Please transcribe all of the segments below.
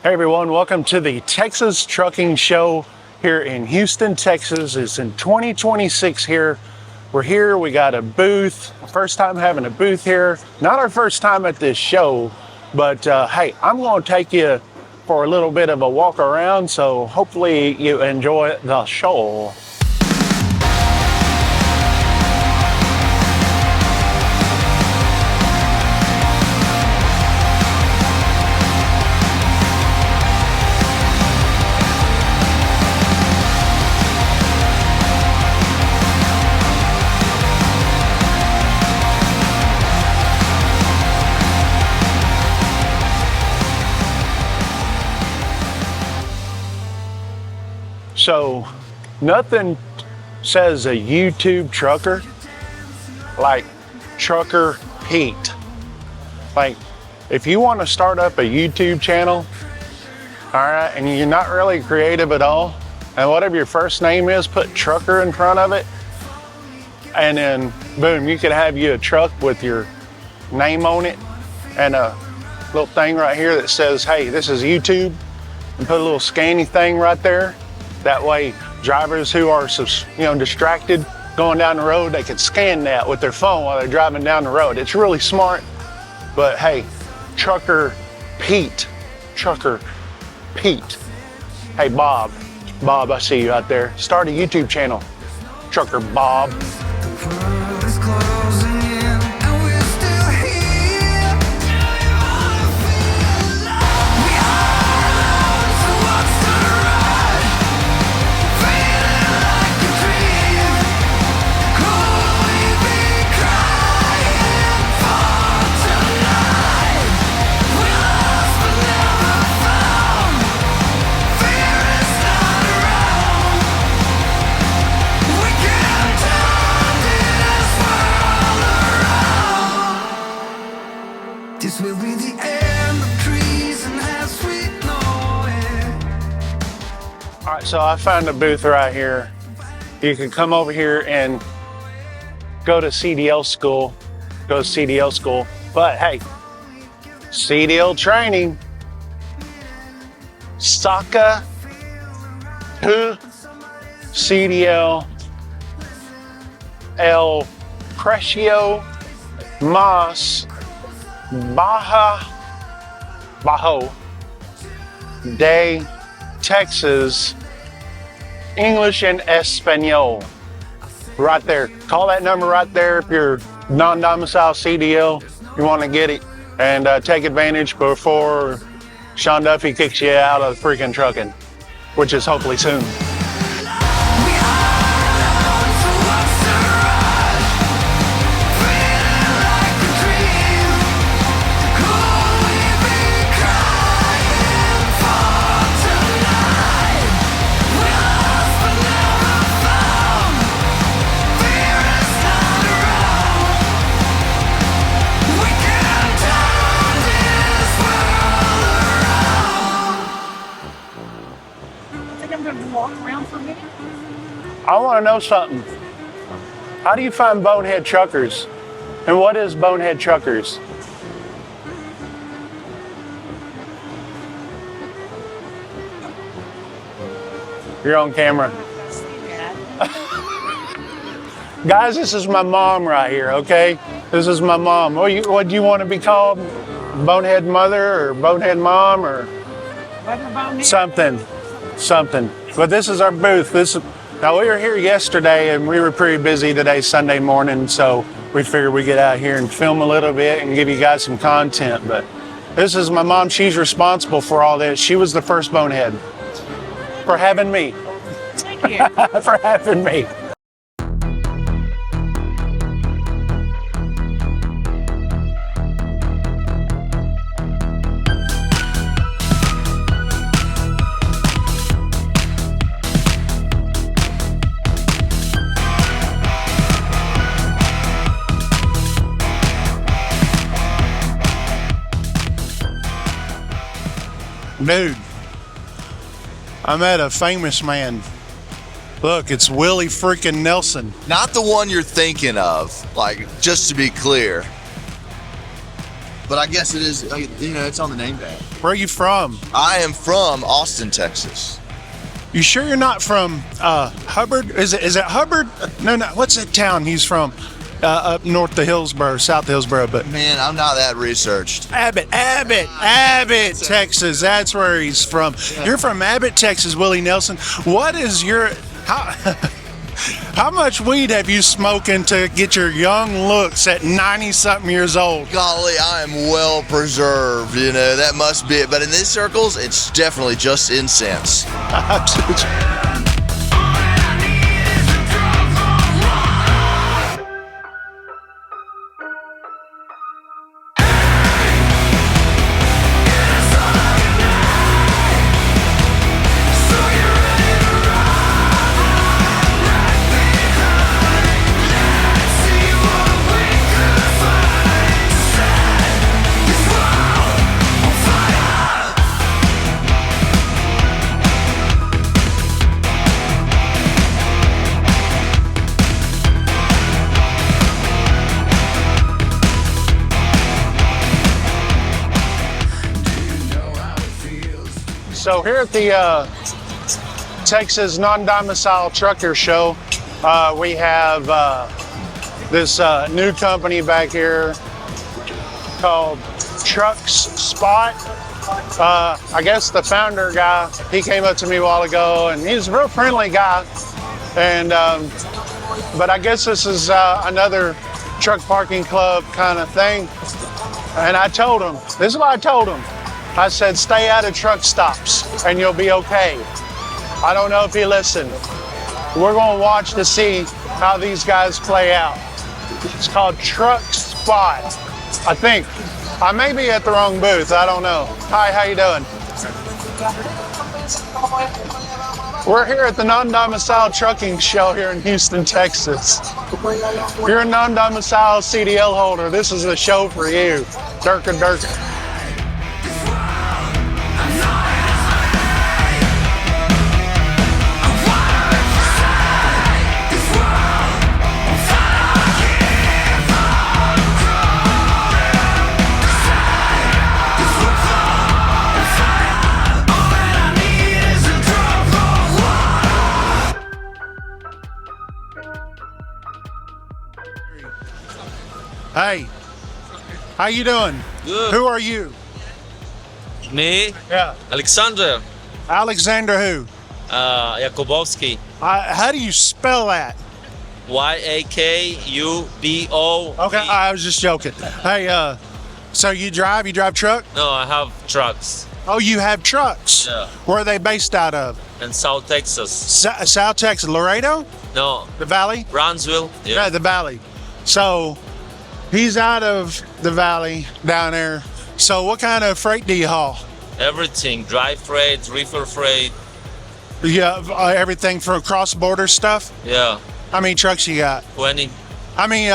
Hey everyone, welcome to the Texas Trucking Show here in Houston, Texas. It's in 2026 here. We're here, we got a booth. First time having a booth here. Not our first time at this show, but hey, I'm gonna take you for a little bit of a walk around, so hopefully you enjoy the show. So nothing says a YouTube trucker like Trucker Pete. Like if you want to start up a YouTube channel, all right, and you're not really creative at all, and whatever your first name is, put trucker in front of it, and then boom, you could have you a truck with your name on it and a little thing right here that says, hey, this is YouTube, and put a little scanny thing right there. That way, drivers who are, distracted going down the road, they can scan that with their phone while they're driving down the road. It's really smart, but hey, Trucker Pete. Hey, Bob, I see you out there. Start a YouTube channel, Trucker Bob. All right, so I found a booth right here. You can come over here and go to CDL school. But hey, CDL training. Saca to CDL El Precio Mas Bajo de Texas, English and Espanol. Right there. Call that number right there if you're non-domicile CDL. You want to get it and take advantage before Sean Duffy kicks you out of freaking trucking, which is hopefully soon. Walk around for a minute? I want to know something. How do you find Bonehead Truckers? And what is Bonehead Truckers? You're on camera. Guys, this is my mom right here, okay? This is my mom. What do you want to be called? Bonehead mother or Bonehead mom or something. But this is our booth. Now we were here yesterday and we were pretty busy today, Sunday morning, so we figured we'd get out here and film a little bit and give you guys some content. But this is my mom. She's responsible for all this. She was the first Bonehead for having me. Thank you. For having me. Dude, I met a famous man. Look, it's Willie freaking Nelson. Not the one you're thinking of, like, just to be clear. But I guess it is, you know, it's on the name tag. Where are you from? I am from Austin, Texas. You sure you're not from Hubbard? Is it Hubbard? No. What's that town he's from? Up north of Hillsboro, south of Hillsboro, but Man, I'm not that researched. Abbott, Texas. That's where he's from. You're from Abbott, Texas, Willie Nelson. What is your how much weed have you smoking to get your young looks at 90-something years old? Golly, I am well preserved, you know, that must be it. But in these circles, it's definitely just incense. So here at the Texas Non-Domicile Trucker Show, we have this new company back here called Trucks Spot. I guess the founder guy, he came up to me a while ago, and he's a real friendly guy. And but I guess this is another truck parking club kind of thing. And I told him, this is what I told him. I said, stay out of truck stops and you'll be okay. I don't know if he listened. We're going to watch to see how these guys play out. It's called Truck Spot, I think. I may be at the wrong booth, I don't know. Hi, how you doing? We're here at the Non-Domicile Trucking Show here in Houston, Texas. If you're a non-domicile CDL holder, this is a show for you. Durka Durka. Hey, how you doing? Good. Who are you? Me? Yeah. Alexander Alexander who? Yakubowski. How do you spell that? Yakubo. Okay, I was just joking. Hey, so you drive truck? No, I have trucks Oh, you have trucks? Yeah. Where are they based out of? in South Texas. South Texas, Laredo? No, The Valley? Brownsville. Yeah, the Valley. So he's out of the Valley down there. So what kind of freight do you haul? Everything: dry freight, reefer freight. Yeah, everything for cross-border stuff? Yeah, How many trucks you got? 20 I mean,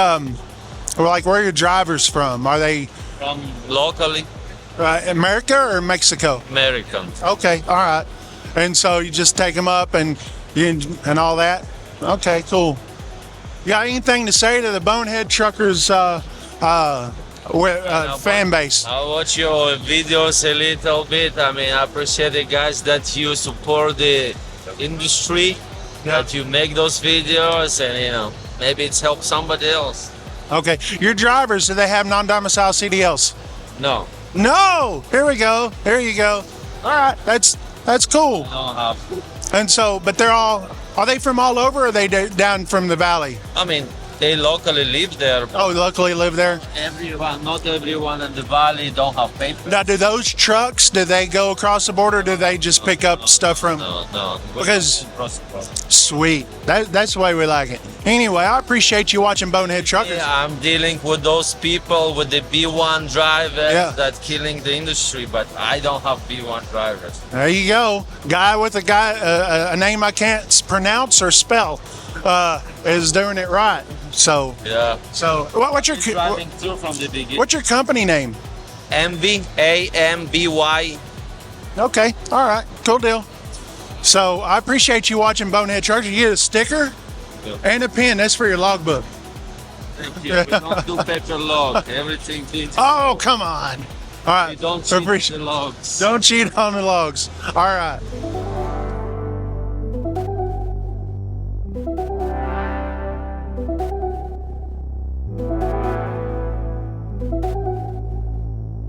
like where are your drivers from? Are they from locally America or Mexico? American. Okay, all right. And so you just take them up and all that? Okay, cool. You got anything to say to the Bonehead Truckers fan base? I watch your videos a little bit. I mean, I appreciate it, guys, that you support the industry, that you make those videos, and maybe it's helped somebody else. Okay, your drivers, do they have non-domicile CDLs? No, No. Here we go. Here you go. All right, that's cool. I don't have. And so, but are they from all over, or are they down from the Valley? I mean, they locally live there, but Oh, luckily live there. not everyone in the valley don't have papers. Now, do those trucks, do they go across the border, or do they just pick up stuff from? No. Because- Sweet. That's the way we like it. Anyway, I appreciate you watching Bonehead Truckers. Yeah, I'm dealing with those people with the B1 drivers Yeah. that killing the industry, but I don't have B1 drivers. There you go. Guy with a name I can't pronounce or spell is doing it right. So Yeah. what's your Driving through from the beginning. what's your company name? MVAMBY. Okay, all right, cool deal. So I appreciate you watching Bonehead Truckers. You get a sticker Yeah. and a pen. That's for your logbook. Thank you. We don't do paper log. Everything digital. Oh, come on. All right. We don't We cheat appreciate- the logs. Don't cheat on the logs. All right.